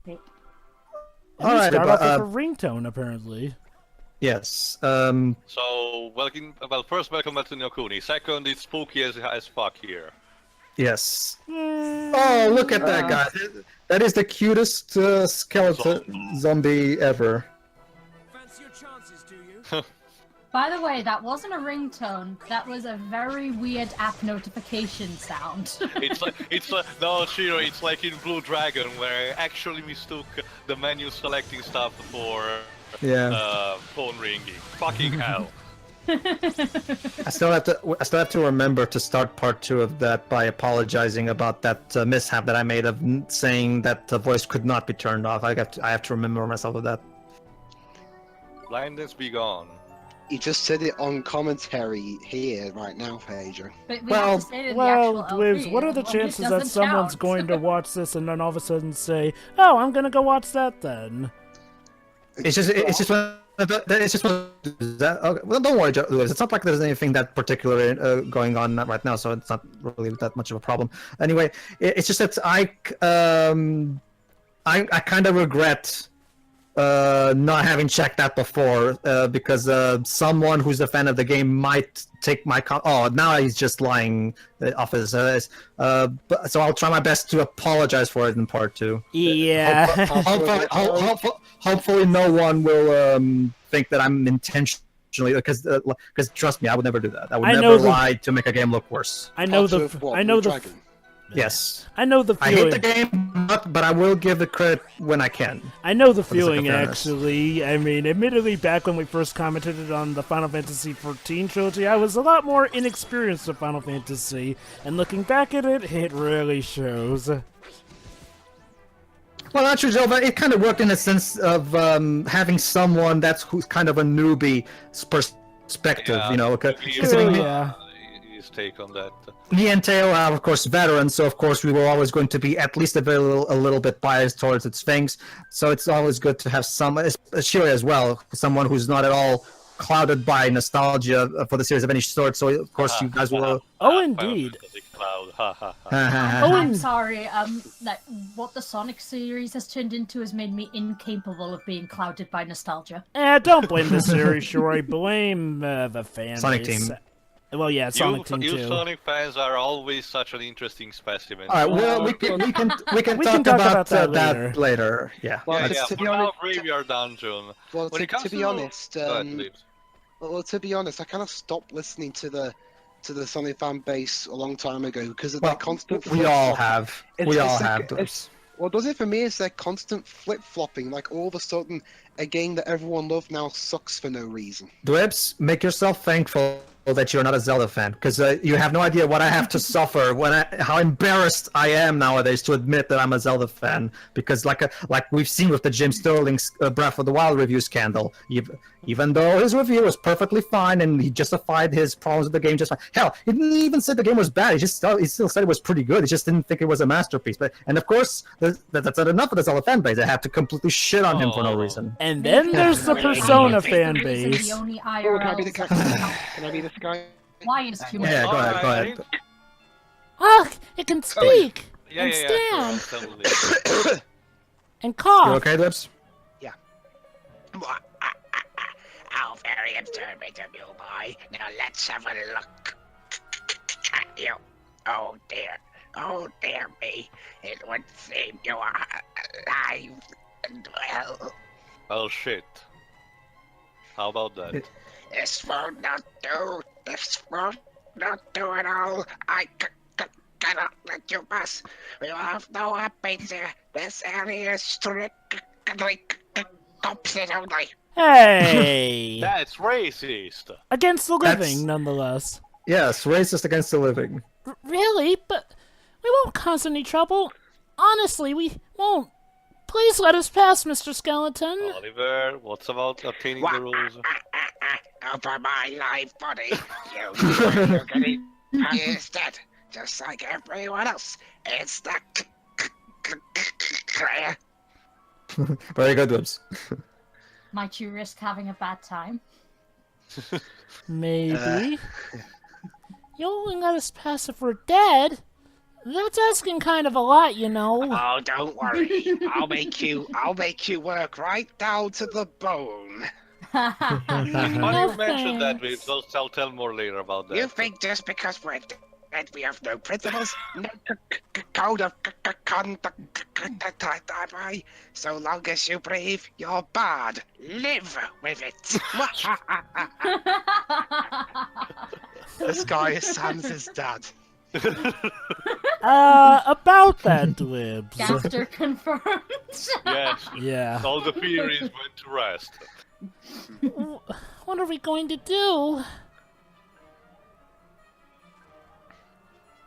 And All we right, start off with a ringtone, apparently. yes. So, first, welcome back to Kuni. Second, it's spooky as fuck here. Yes. Oh, look at that guy. That is the cutest skeleton zombie ever. Fancy your chances, do you? By the way, that wasn't a ringtone. That was a very weird app notification sound. it's like no, Shiro. It's like in Blue Dragon, where I actually mistook the menu selecting stuff for phone ringing. Fucking hell. I still have to remember to start part 2 of that by apologizing about that mishap that I made of saying that the voice could not be turned off. I have to remember myself of that. Blindness be gone. You just said it on commentary here right now, Pedro. But we have to say it in the actual Dwibs, LP, what are the otherwise it chances that doesn't someone's count. going to watch this and then all of a sudden say, "Oh, I'm gonna go watch that then"? It's just one of that. Okay. Well, don't worry, Lewis. It's not like there's anything that particular going on right now, so it's not really that much of a problem. Anyway, it's just that I kind of regret not having checked that before because someone who's a fan of the game might take my now he's just lying off his so I'll try my best to apologize for it in part 2. Yeah. Hopefully no one will think that I'm intentionally because trust me, I would never do that. I would never lie to make a game look worse. Yes. I know the feeling. I hate the game, but I will give the credit when I can. I know the feeling, actually. I mean, admittedly, back when we first commented on the Final Fantasy XIV trilogy, I was a lot more inexperienced with Final Fantasy, and looking back at it, it really shows. Well, actually, Joe, but it kind of worked in a sense of having someone who's kind of a newbie's perspective, you know. His take on that. Me and Teo are, of course, veterans, so of course we were always going to be at least a little bit biased towards its things. So it's always good to have Shiri as well, someone who's not at all clouded by nostalgia for the series of any sort. So of course you guys will. Oh, indeed. I'm sorry. What the Sonic series has turned into has made me incapable of being clouded by nostalgia. Don't blame the series, Shori. Blame the fan Sonic base. Team. Well, yeah, Sonic Team you too. Sonic fans are always such an interesting specimen. All right, well, we can talk about that later. Yeah. Well, to be honest, Graveyard Dungeon. Well, to be honest, I kind of stopped listening to the Sonic fan base a long time ago because of their constant. We all have. What does it for me is their constant flip-flopping. Like all of a sudden, a game that everyone loved now sucks for no reason. Dwebs, make yourself thankful that you're not a Zelda fan, because you have no idea what I have to suffer how embarrassed I am nowadays to admit that I'm a Zelda fan, because like we've seen with the Jim Sterling's Breath of the Wild review scandal, even though his review was perfectly fine and he justified his problems with the game just fine. Hell, he didn't even say the game was bad. He still said it was pretty good. He just didn't think it was a masterpiece. And of course, that's not enough of the Zelda fan base. They have to completely shit on him for no reason. And then there's the Persona fan base. Can I be this guy? Why is human? Yeah, go ahead. Oh, it can speak and stand and cough. You okay, Lips? Yeah. How very observant of you, boy. Now let's have a look at you. Oh dear me. It would seem you are alive and well. Oh shit. How about that? This won't not do. This won't not do at all. I cannot let you pass. We will have no updates here. This area is strictly cops only. Hey! That's racist. Against the living, nonetheless. Yes, racist against the living. Really? But we won't cause any trouble. Honestly, we won't. Please let us pass, Mr. Skeleton. Oliver, what's about obtaining the rules? Over my life, buddy. You're gonna use that, just like everyone else. It's the clear. Very good, Lips. Might you risk having a bad time? Maybe. You only let us pass if we're dead. That's asking kind of a lot, you know. Oh, don't worry. I'll make you work right down to the bone. Funny No you mentioned that, thanks. Viv. I'll tell more later about that. You think just because we're dead we have no principles, no code of conduct, so long as you breathe, you're bad. Live with it. This guy is Sans' dad. About that, Dibs. Gaster confirmed. Yes, Yeah. all the theories went to rest. What are we going to do?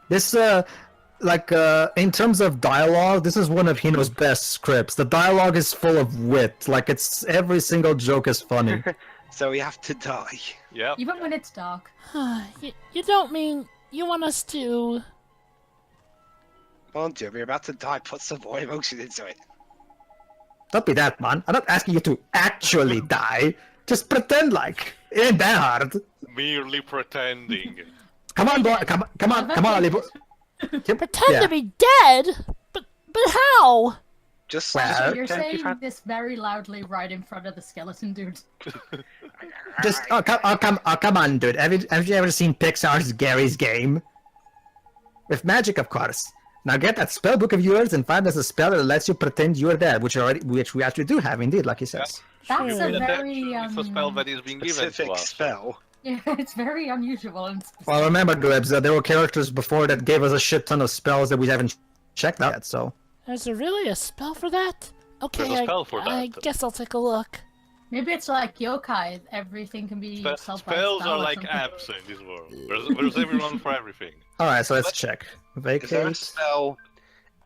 This, in terms of dialogue, this is one of Hino's best scripts. The dialogue is full of wit. Like, every single joke is funny. So we have to die. Yep. Even when it's dark. You don't mean you want us to... Come on, Joe, we're about to die. Put some more emotion into it. Don't be that, man. I'm not asking you to actually die. Just pretend like. It ain't that hard. Merely pretending. Come on, boy. Come on, Alibo. Pretend to be dead? But how? Just, Well, You're pretend saying you've had- this very loudly right in front of the skeleton dude. Come on, dude. Have you ever seen Pixar's Gary's Game? With magic, of course. Now get that spell book of yours and find us a spell that lets you pretend you are dead, which we actually do have indeed, like he says. That's Sure. a That very it's a spell that is being given to specific us. spell. yeah, it's very unusual and specific. Well, remember, Dwebs, there were characters before that gave us a shit ton of spells that we haven't checked out yet, so... Is there really a spell for that? Okay, There's a spell for I that. guess I'll take a look. Maybe it's like yokai. Everything can be solved by Spells spell are or like something. apps in this world. There's everyone for everything. Alright, so let's check. Is there a Vacate. spell?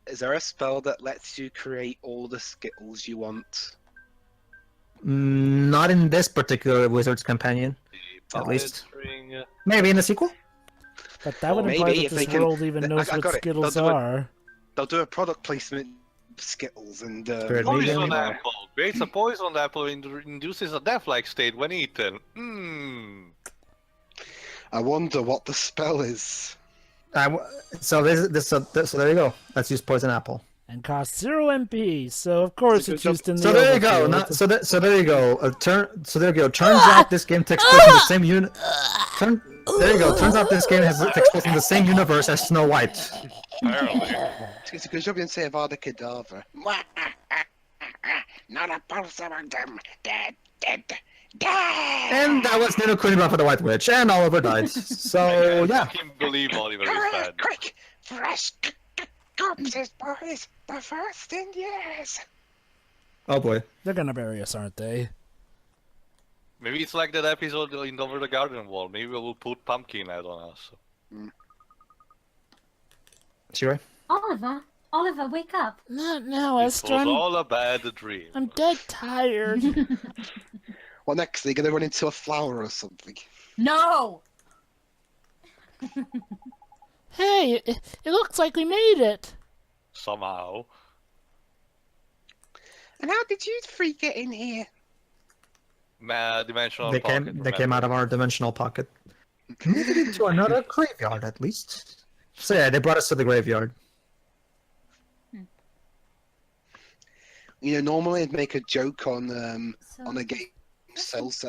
Is there a spell that lets you create all the Skittles you want? Not in this particular Wizard's Companion. At least. String, Maybe in the sequel? But that would Maybe imply that if they this can- world even I- knows I what got it. Skittles They'll do it. are. They'll do a product placement of Skittles and Spirit Poison medium. apple. Creates a poison apple and induces a death-like state when eaten. I wonder what the spell is. So there you go. Let's use Poison Apple. And costs 0 MP, so of course it's used in the So there you go. overfield. So there you go. There you go. Turns out this game takes place in the same there you go. Turns out this game takes place in the same universe as Snow White. Apparently. It's a good job you didn't say Avada Kedavra. Not a pulse among them. Dead. And that was Nino Kuni for the White Witch, and Oliver died. So I yeah. can't believe Oliver is Hurry, bad. quick! Fresh corpses, boys. The first in years. Oh boy. They're gonna bury us, aren't they? Maybe it's like that episode in Over the Garden Wall. Maybe we'll put pumpkin out on us. Sure. Oliver, wake up. Not now, It Esther. was all a bad dream. I'm dead tired. What next? Are you gonna run into a flower or something? No! Hey, it looks like we made it. Somehow. And how did you three get in here? Dimensional They pocket, came out remember? of our dimensional pocket. Maybe into another graveyard at least. So yeah, they brought us to the graveyard. You know, normally I'd make a joke on a game sales.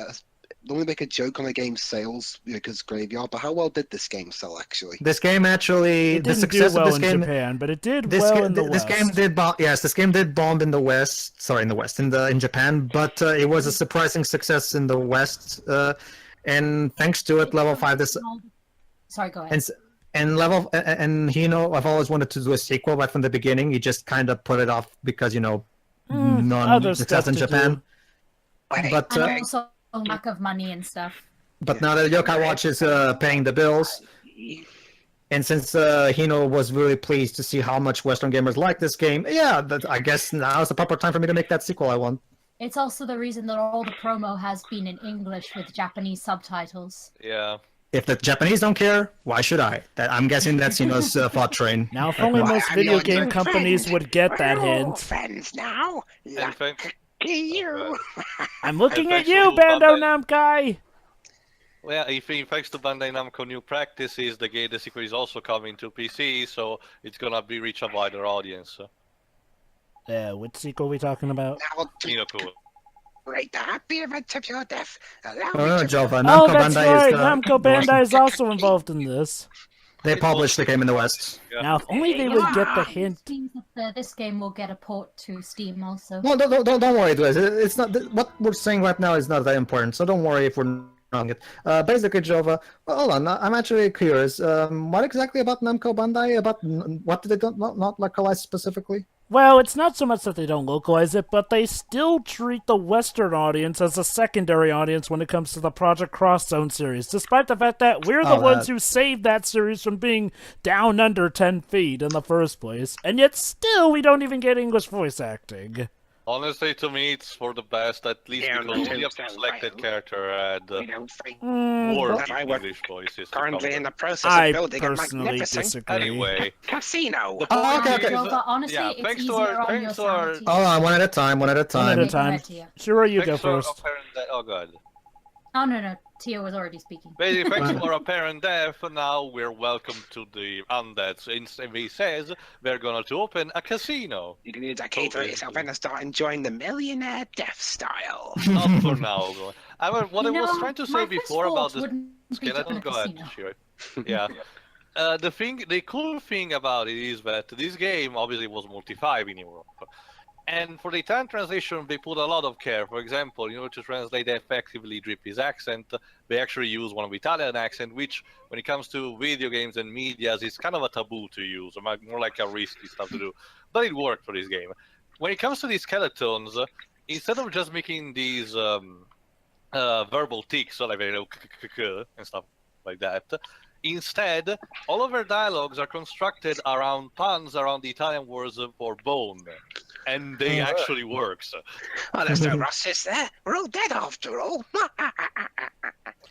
Normally make a joke on a game sales because graveyard. But how well did this game sell actually? This game actually, It the didn't do success well of this in game. Japan, but it did This, well ga- in the this West. game did bomb. Yes, this game did bomb in the West. Sorry, in Japan, but it was a surprising success in the West. And thanks to it, level 5 this Sorry, go ahead. and I've always wanted to do a sequel right from the beginning. He just kind of put it off because other success stuff in to Japan. do. But And also lack of money and stuff. now that Yokai Watch is paying the bills, and since Hino was really pleased to see how much Western gamers like this game, I guess now is the proper time for me to make that sequel I want. It's also the reason that all the promo has been in English with Japanese subtitles. Yeah. If the Japanese don't care, why should I? I'm guessing that's Hino's thought train. Now, if only Why, most I'm video your game new companies friend. would get that We're all hint. friends now. Anything? Lucky you. I'm looking at Thanks you, for the Bando comment. Namkai! Well, if thanks to Bandai Namco new practices, the sequel is also coming to PC, so it's gonna be reach a wider audience. Which sequel are we talking about? Now, to Kinoko. celebrate the happy event of your death, allow Oh, me no, to... Jova. Oh, Namco that's Bandai right. is Namco Bandai is also involved in this. They published the game in the West. Yeah. Now, if only they would get the Which hint. means that this game will get a port to Steam also. No, don't worry, guys. It's not what we're saying right now is not that important. So don't worry if we're wrong. It. Basically, Jova. Well, hold on. I'm actually curious. What exactly about Namco Bandai? About what did they not localize specifically? Well, it's not so much that they don't localize it, but they still treat the Western audience as a secondary audience when it comes to the Project Cross Zone series, despite the fact that we're the ones who saved that series from being down under 10 feet in the first place, and yet still we don't even get English voice acting. Honestly, to me, it's for the best, at least Yeah, because no, only a too, selected right. character had We don't think more that I work English voices. to currently cover. in the process I of building a personally magnificent disagree. Anyway, casino. Oh, okay, okay. Jova, honestly, yeah, it's thanks to easier our- on thanks your to our- sanity. Hold on, one at a time. One at a Go time. ahead, Tia. Shiro, you go thanks to our first. apparent oh god. Oh, no, Tia was already speaking. Basically, thanks to our apparent death, now we're welcome to the undead. And he says we're gonna to open a casino. You can use that key to yourself and start enjoying the millionaire death style. Not for now. What I was trying to say my before first about thought the wouldn't be to skeleton, own a go ahead, casino. sure. Yeah. The cool thing about it is that this game obviously was multi-5 in Europe. And for the Italian translation, they put a lot of care. For example, in order to translate effectively Drippy's accent, they actually use one of the Italian accent, which, when it comes to video games and medias, is kind of a taboo to use, or more like a risky stuff to do. But it worked for this game. When it comes to these skeletons, instead of just making these verbal tics, so like and stuff like that, instead, all of their dialogues are constructed around puns around the Italian words for bone. And they actually works. Oh, there's no Russes there. We're all dead after all.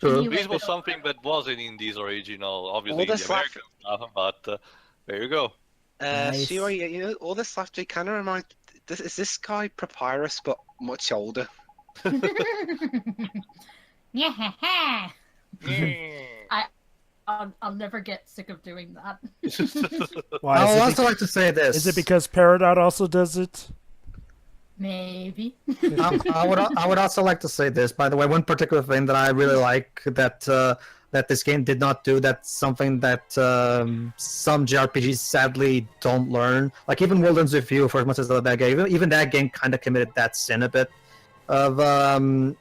This was something that wasn't in this original, obviously, All the this American stuff, but there you go. Nice. Shiro, you know, all this laughter kind of reminds... Is this guy Papyrus, but much older? Yeah. I'll never get sick of doing that. Why, I is would it also like to say this. Is it because Peridot also does it? Maybe. I would also like to say this. By the way, one particular thing that I really like that that this game did not do. That's something that some JRPGs sadly don't learn. Like even Wilderness Review, for as much as I love that game, even that game kind of committed that sin a bit of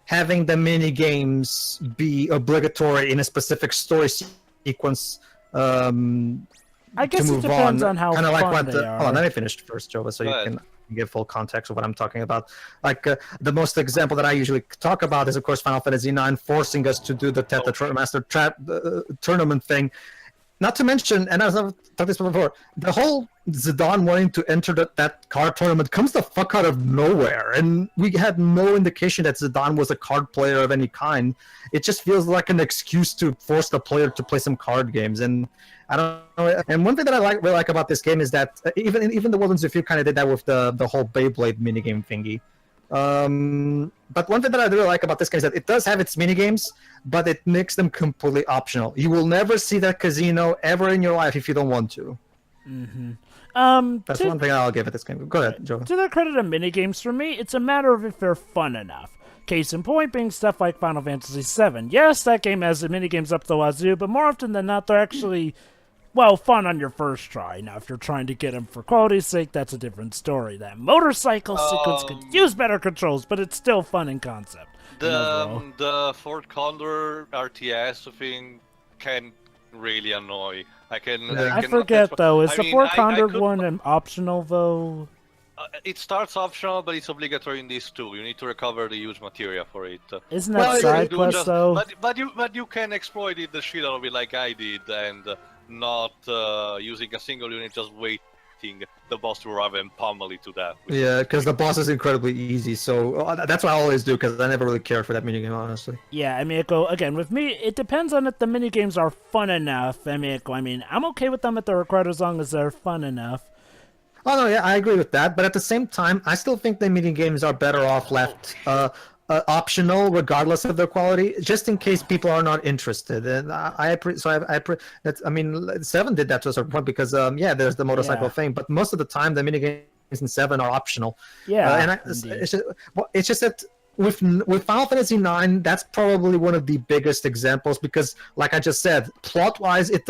having the mini games be obligatory in a specific story sequence. I guess it depends on how kind of fun like what they the, are. Hold on, let me finish first, Jova, so you can give full context of what I'm talking about. Like the most example that I usually talk about is, of course, Final Fantasy IX forcing us to do the Master tournament thing. Not to mention, and as I've talked this before, the whole Zidane wanting to enter that card tournament comes the fuck out of nowhere, and we had no indication that Zidane was a card player of any kind. It just feels like an excuse to force the player to play some card games, and I don't know. And one thing that I really like about this game is that even the Wilderness Review kind of did that with the whole Beyblade minigame thingy. But one thing that I really like about this game is that it does have its minigames, but it makes them completely optional. You will never see that casino ever in your life if you don't want to. Mm-hmm. That's one thing I'll give it this game. Go ahead, Joe. To their credit of minigames, for me, it's a matter of if they're fun enough. Case in point being stuff like Final Fantasy VII. Yes, that game has the minigames up the wazoo, but more often than not, they're actually, well, fun on your first try. Now, if you're trying to get them for quality's sake, that's a different story. That motorcycle sequence could use better controls, but it's still fun in concept. The Fort Condor RTS thing can really annoy. I forget, though. Is the Fort Condor one an optional, though? It starts optional, but it's obligatory in this too. You need to recover the huge materia for it. Isn't that side quest, though? But you can exploit it the shit out of it like I did, and not using a single unit, just waiting the boss to arrive and pummel it to death. Yeah, because the boss is incredibly easy, so that's what I always do, because I never really cared for that minigame, honestly. Yeah, I mean, again, with me, it depends on if the minigames are fun enough. I mean, I'm okay with them if they're required as long as they're fun enough. Oh, no, yeah, I agree with that, but at the same time, I still think the minigames are better off left optional regardless of their quality, just in case people are not interested. And that's, I mean, 7 did that to a certain point because there's the motorcycle thing, but most of the time the minigames in 7 are optional. It's just that with Final Fantasy IX, that's probably one of the biggest examples because, like I just said, plot-wise, it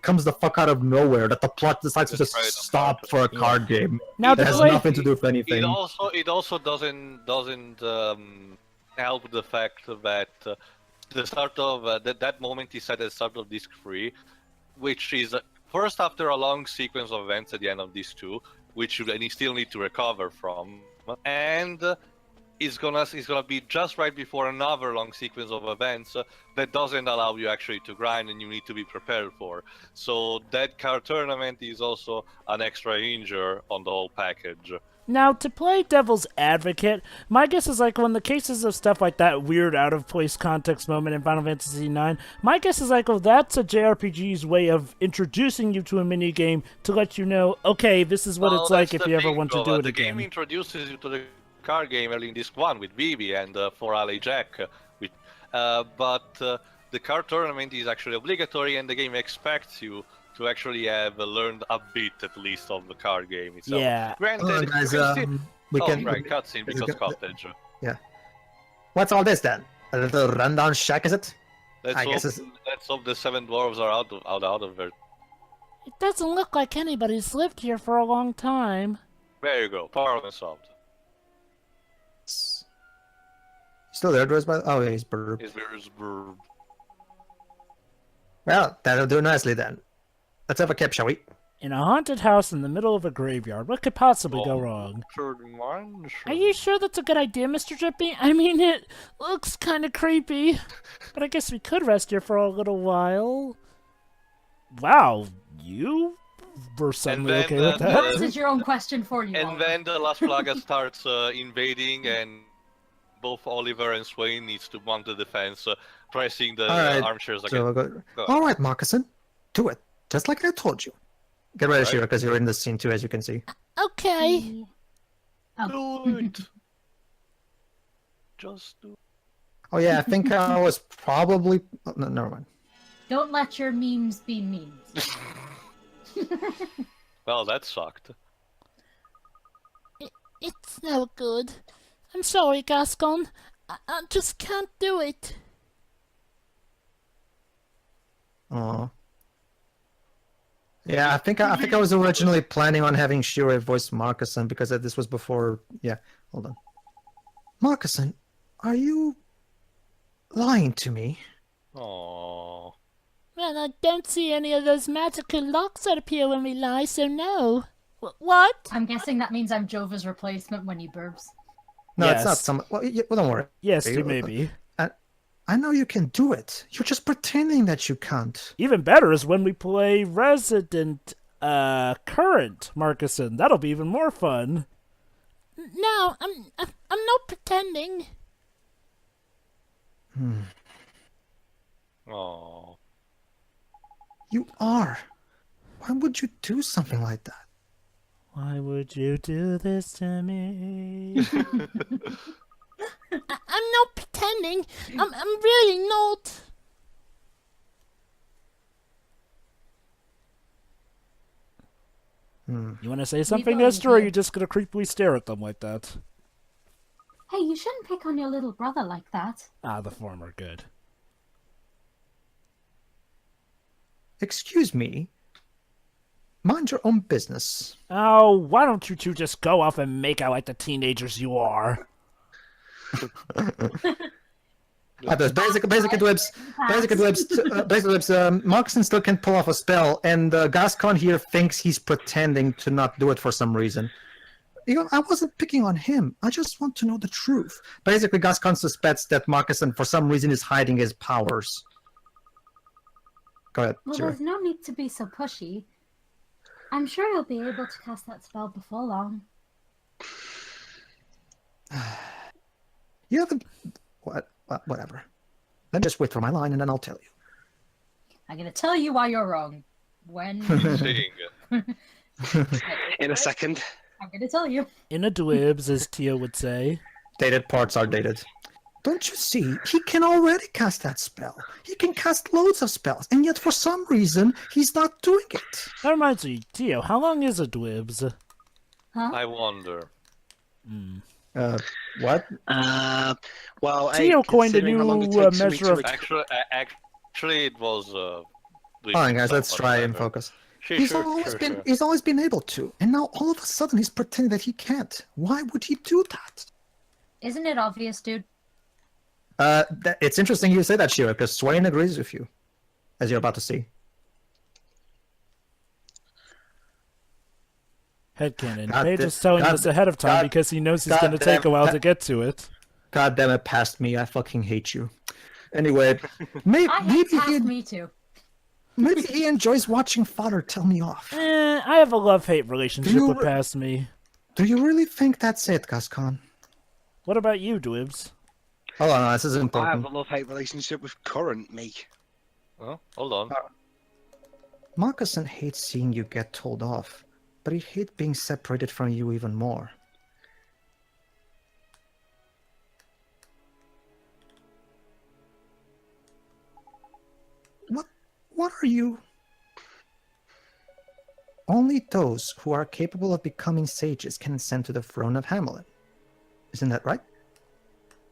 comes the fuck out of nowhere that the plot decides to just stop for a card game. Now, that has nothing to do with anything. It also doesn't help the fact that the start of that moment is set at the start of disc 3, which is first after a long sequence of events at the end of disc 2, which you still need to recover from, and it's gonna be just right before another long sequence of events that doesn't allow you actually to grind, and you need to be prepared for. So that card tournament is also an extra injure on the whole package. Now, to play devil's advocate, my guess is like when the cases of stuff like that weird out-of-place context moment in Final Fantasy IX, my guess is like, oh, that's a JRPG's way of introducing you to a minigame to let you know, okay, this is what it's like if you ever want to do it again. The game introduces you to the card game early in disc 1 with Vivi and for Ali Jack, but the card tournament is actually obligatory, and the game expects you to actually have learned a bit at least of the card game itself. Yeah. Granted, guys, cutscene because cottage. Yeah. What's all this then? A little rundown shack, is it? Let's hope the 7 dwarves are out of there. It doesn't look like anybody's lived here for a long time. There you go. Problem solved. Still there, Dwarves? Oh, yeah, he's burp. Well, that'll do nicely then. Let's have a cap, shall we? In a haunted house in the middle of a graveyard, what could possibly go wrong? Are you sure that's a good idea, Mr. Drippy? I mean, it looks kind of creepy. But I guess we could rest here for a little while. Wow, you were suddenly okay with that? This is your own question for you. And then the Las Plagas starts invading, and both Oliver and Swain needs to mount the defense, pressing the armchairs again. So all right, Moccasin, do it. Just like I told you. Get ready, Shira, because you're in the scene too, as you can see. Okay. Do it. Just do it. Oh yeah, I think I was probably... Oh, no, never mind. Don't let your memes be memes. Well, that sucked. It's no good. I'm sorry, Gascon. I just can't do it. Oh. Yeah, I think I was originally planning on having Shira voice Marcusson because this was before. Yeah, hold on. Marcusson, are you lying to me? Aww. Well, I don't see any of those magical locks that appear when we lie, so no. What? I'm guessing that means I'm Jova's replacement when he burps. No, Yes. it's not some. Well, don't worry. Yes, you may be. I know you can do it. You're just pretending that you can't. Even better is when we play Resident Current Marcusson. That'll be even more fun. No, I'm not pretending. Aww. You are. Why would you do something like that? Why would you do this to me? I'm not pretending. I'm really not. You want to say something, Esther, or are you just going to creepily stare at them like that? Hey, you shouldn't pick on your little brother like that. Ah, the former, good. Excuse me. Mind your own business. Oh, why don't you two just go off and make out like the teenagers you are? There's basic adwibs. Marcusson still can pull off a spell, and Gascon here thinks he's pretending to not do it for some reason. You know, I wasn't picking on him. I just want to know the truth. Basically, Gascon suspects that Marcusson, for some reason, is hiding his powers. Go ahead, Well, Shira. there's no need to be so pushy. I'm sure he'll be able to cast that spell before long. You have whatever. Then just wait for my line, and then I'll tell you. I'm gonna tell you why you're wrong. When... Seeing. In a second. I'm gonna tell you. In a dwibs, as Tia would say. Dated parts are dated. Don't you see? He can already cast that spell. He can cast loads of spells, and yet for some reason, he's not doing it. That reminds me, Tio, how long is it, Dwibs? Huh? I wonder. What? Well, Tio coined a considering how long it new takes for me measure to of... Actually, it was. Hold on, guys, let's try and focus. He's always been able to, and now all of a sudden he's pretending that he can't. Why would he do that? Isn't it obvious, dude? It's interesting you say that, Shira, because Swain agrees with you, as you're about to see. Headcanon. God Pedro's da- telling God us da- ahead of time God- because he knows he's God going to take a damn- while God- to get to it. God damn it, past me. I fucking hate you. Anyway, I hate past he, me too. maybe he enjoys watching father tell me off. I have a love-hate relationship You with re- past me. Do you really think that's it, Gascon? What about you, Dwibs? Hold on, this is I have important. a love-hate relationship with current me. Oh, hold on. Moccasin hates seeing you get told off, but he hates being separated from you even more. What are you? Only those who are capable of becoming sages can ascend to the throne of Hamelin. Isn't that right?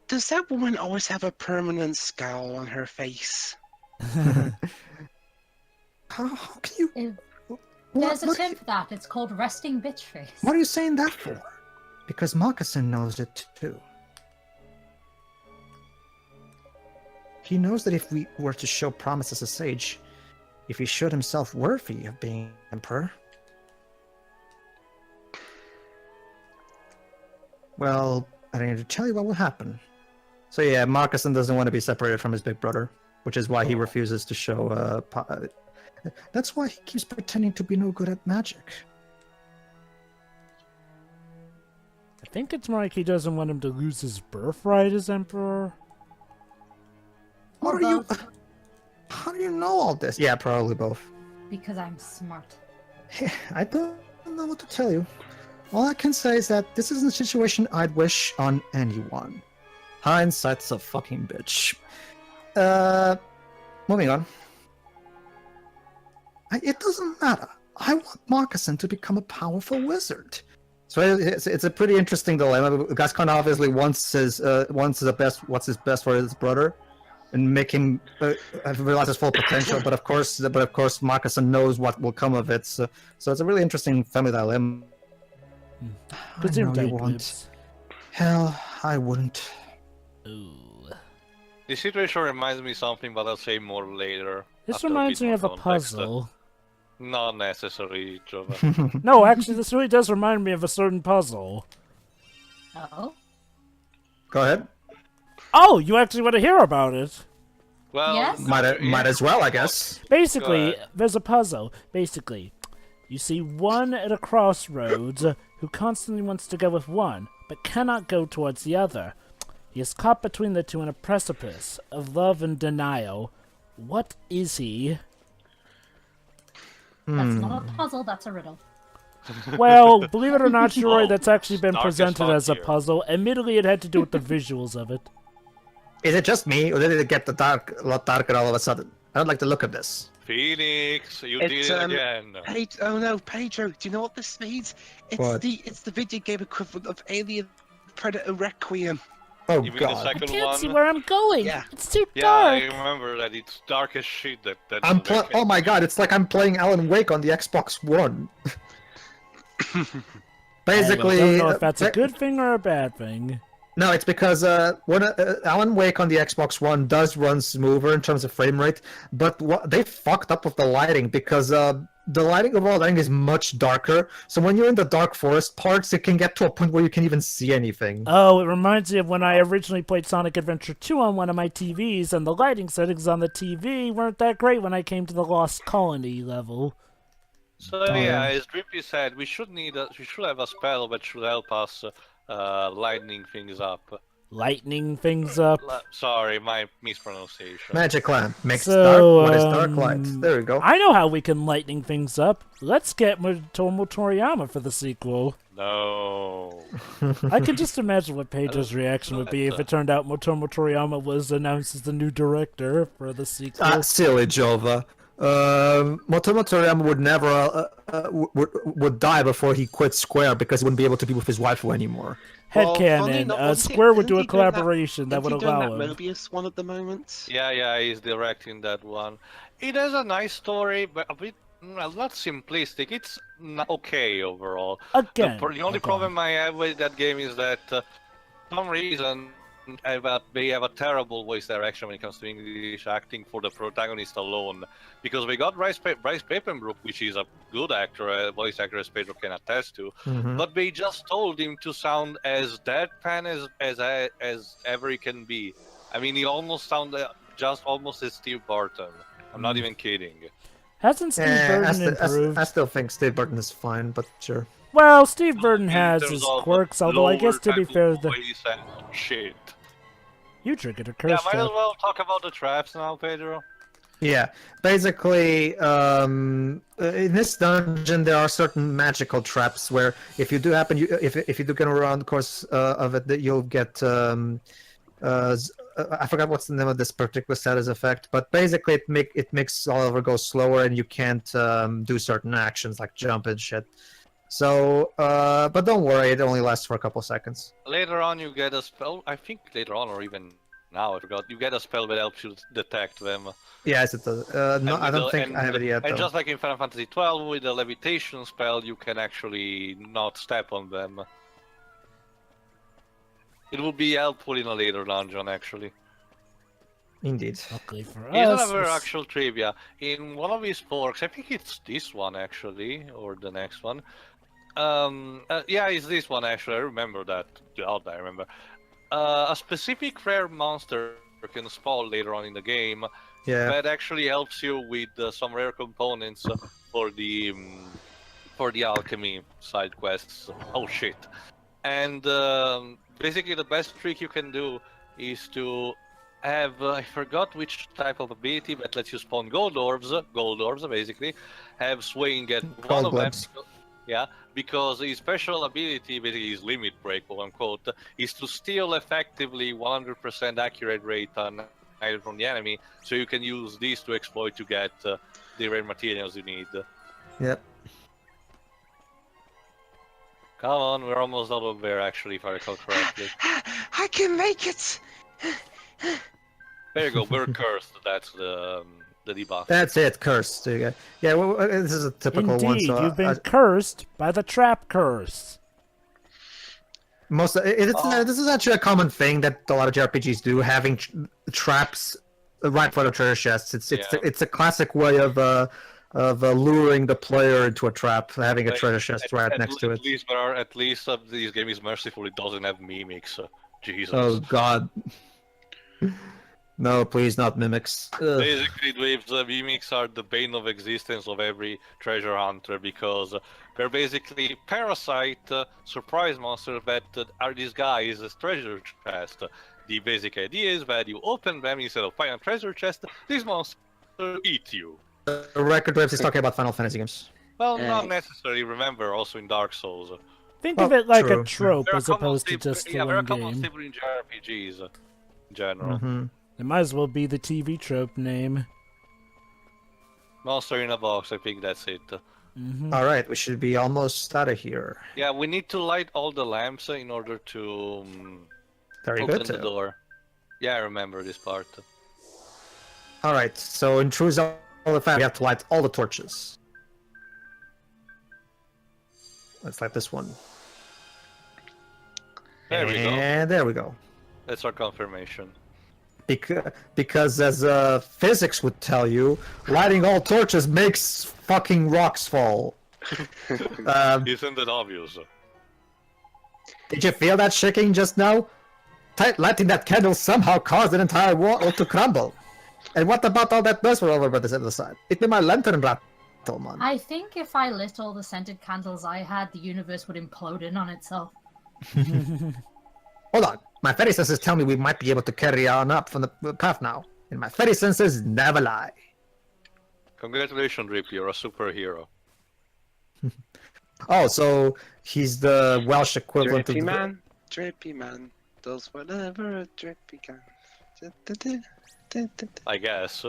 Does that woman always have a permanent scowl on her face? How can you... There's a what- term for that. It's called resting bitch face. What are you saying that for? Because Moccasin knows it too. He knows that if we were to show promise as a sage, if he showed himself worthy of being emperor, well, I don't need to tell you what will happen. So yeah, Moccasin doesn't want to be separated from his big brother, which is why he refuses to show... That's why he keeps pretending to be no good at magic. I think it's more like he doesn't want him to lose his birthright as emperor. What are you... How do you know all this? Yeah, probably both. Because I'm smart. I don't know what to tell you. All I can say is that this isn't a situation I'd wish on anyone. Hindsight's a fucking bitch. Moving on. It doesn't matter. I want Moccasin to become a powerful wizard. So it's a pretty interesting dilemma. Gascon obviously wants his what's his best for his brother, and make him realize his full potential. But of course, Moccasin knows what will come of it. So it's a really interesting family dilemma. I know you won't. Hell, I wouldn't. Ooh. This situation reminds me something, but I'll say more later. This after reminds bit me more of a context. puzzle. Not necessary, Jova. No, actually, this really does remind me of a certain puzzle. Oh? Go ahead. Oh, you actually want to hear about it? Well, Yes? Might as well, I guess. Basically, ahead. there's a puzzle. Basically, you see one at a crossroads who constantly wants to go with one, but cannot go towards the other. He is caught between the two in a precipice of love and denial. What is he? That's not a puzzle, that's a riddle. Well, believe it or not, Shiroi, Oh, that's actually been darkest presented as a frontier. puzzle. Admittedly, it had to do with the visuals of it. Is it just me, or did it get a lot darker all of a sudden? I don't like the look of this. Phoenix, you It's, did it again. Oh no, Pedro, do you know what this means? What? It's the video game equivalent of Alien Predator Requiem. Oh You mean the god. I second can't one? see where I'm going. Yeah. It's too Yeah, dark. I remember that it's dark as shit. That Oh my god, it's like I'm playing Alan Wake on the Xbox One. Basically, I don't know if that's a ba- good thing or a bad thing. No, it's because when Alan Wake on the Xbox One does run smoother in terms of frame rate, but they fucked up with the lighting because the lighting of all lighting is much darker. So when you're in the dark forest parts, it can get to a point where you can even see anything. Oh, it reminds me of when I originally played Sonic Adventure 2 on one of my TVs, and the lighting settings on the TV weren't that great when I came to the Lost Colony level. So yeah, as Drippy said, we should have a spell that should help us lightening things up. Lightening things up. Sorry, my mispronunciation. Magic lamp makes So, dark what is dark light. There we go. I know how we can lightening things up. Let's get Motomo Toriyama for the sequel. No. I can just imagine what Pedro's reaction would be if it turned out Motomo Toriyama was announced as the new director for the sequel. Silly Jova. Motomo Toriyama would never would die before he quit Square because he wouldn't be able to be with his waifu anymore. Headcanon. Square would do a collaboration that would allow him. Mobius one at the moment. Yeah, he's directing that one. It has a nice story, but a bit, well, not simplistic. It's okay overall. Again, The only problem I have with that game is that, for some reason, they have a terrible voice direction when it comes to English acting for the protagonist alone. Because we got Bryce Papenbrook, which is a good actor, a voice actor as Pedro can attest to, but they just told him to sound as deadpan as ever he can be. I mean, he almost sounded just almost as Steve Barton. I'm not even kidding. Hasn't Steve Burton improved? I still think Steve Burton is fine, but sure. Well, Steve Burton has In his terms of quirks, although I guess to be fair, lower voice and shit. you triggered a Yeah, curse might as trap. well talk about the traps now, Pedro. Yeah, basically, in this dungeon there are certain magical traps where if you do happen, if you do get around the course of it, that you'll get I forgot what's the name of this particular status effect, but basically it makes Oliver go slower and you can't do certain actions like jump and shit. So, but don't worry, it only lasts for a couple seconds. Later on, you get a spell. I think later on, or even now, I forgot. You get a spell that helps you detect them. Yes, it does. No, I don't think I have it yet. And Though. just like in Final Fantasy XII, with the levitation spell, you can actually not step on them. It will be helpful in a later dungeon, actually. Indeed. Luckily for Here's us, another actual trivia. In one of his forks, I think it's this one actually, or the next one. Yeah, it's this one actually. I remember that. I remember. A specific rare monster can spawn later on in the game. Yeah. That actually helps you with some rare components for the alchemy side quests. Oh shit! And basically, the best trick you can do is to have I forgot which type of ability that lets you spawn gold orbs basically. Have Swing at one of them. Yeah, because his special ability, basically his limit break, quote unquote, is to steal effectively 100% accurate rate on either from the enemy, so you can use these to exploit to get the rare materials you need. Yep. Come on, we're almost out of there actually, if I recall correctly. I can make it. There you go, we're cursed, that's the debuff. That's it, cursed. Yeah, well, this is a typical indeed, one. So you've been cursed by the trap curse. This is actually a common thing that a lot of JRPGs do, having traps right for the treasure chests. It's a classic way of luring the player into a trap, having a treasure chest right next to it. At least this game is merciful, it doesn't have mimics. Jesus. Oh god. No, please, not mimics. Ugh. Basically, the mimics are the bane of existence of every treasure hunter because they're basically parasite surprise monsters that are disguised as treasure chests. The basic idea is that you open them instead of finding a treasure chest, these monsters eat you. The record waves is talking about Final Fantasy games. Well, not necessarily. Remember, also in Dark Souls. Think of it like true. a trope There are as opposed to common just yeah, there are one common game. similar in JRPGs in general. Mm-hmm. It might as well be the TV trope name. Monster in a box, I think that's it. All right, we should be almost out of here. Yeah, we need to light all the lamps in order to Very open good. the door. Yeah, I remember this part. All right, so in true Zelda fashion, we have to light all the torches. Let's light this one. There we go. And there we go. That's our confirmation. Because as physics would tell you, lighting all torches makes fucking rocks fall. Isn't it obvious? Did you feel that shaking just now? Lighting that candle somehow caused an entire wall to crumble. And what about all that dust over by the other side? It made my lantern rattle, man. I think if I lit all the scented candles I had, the universe would implode in on itself. Hold on. My fairy senses tell me we might be able to carry on up from the path now. And my fairy senses never lie. Congratulations, Rip, you're a superhero. Oh, so he's the Welsh equivalent Drippy of the... man, drippy man, does whatever a drippy can. I guess.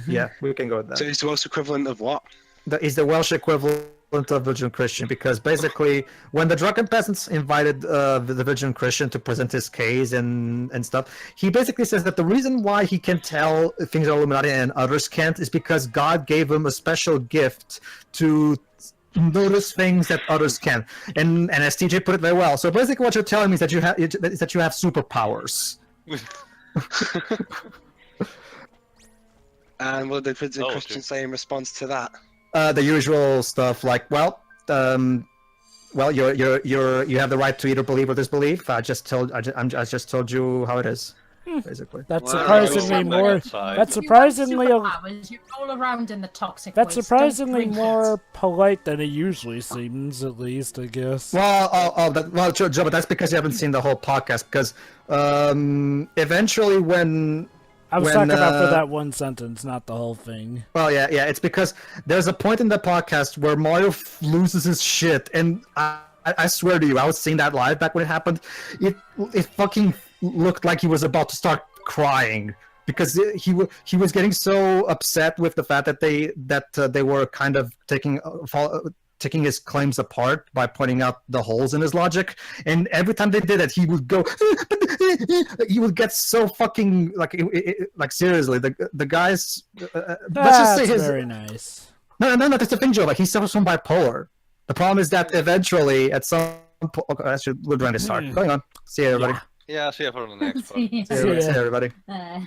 Yeah, we can go with that. So he's the Welsh equivalent of what? He's the Welsh equivalent of Virgin Christian, because basically when the drunken peasants invited the Virgin Christian to present his case and stuff, he basically says that the reason why he can tell things are Illuminati and others can't is because God gave him a special gift to notice things that others can. And as TJ put it very well, so basically what you're telling me is that you have superpowers. And what did the Oh, Christian okay. say in response to that? The usual stuff like, you have the right to either believe or disbelieve. I just told you how it is, basically. That's Wow. surprisingly Go more. outside. That's If you have surprisingly. superpowers, you roll around in the toxic That's waste. surprisingly Don't drink more it. polite than it usually seems, at least, I guess. Well, Joe, but that's because you haven't seen the whole podcast. Because eventually, when I was when, talking about for that one sentence, not the whole thing. well, yeah, it's because there's a point in the podcast where Mario loses his shit, and I swear to you, I was seeing that live back when it happened. It fucking looked like he was about to start crying because he was getting so upset with the fact that they were kind of taking his claims apart by pointing out the holes in his logic, and every time they did it, he would go. He would get so fucking like seriously. The guys. Let's just say That's his. very nice. No. That's the thing, Joe. Like he suffers from bipolar. The problem is that eventually, at some point, okay, we're going to start. Going on. See you, everybody. Yeah, see you for the next one. Yeah. See you, everybody. Uh,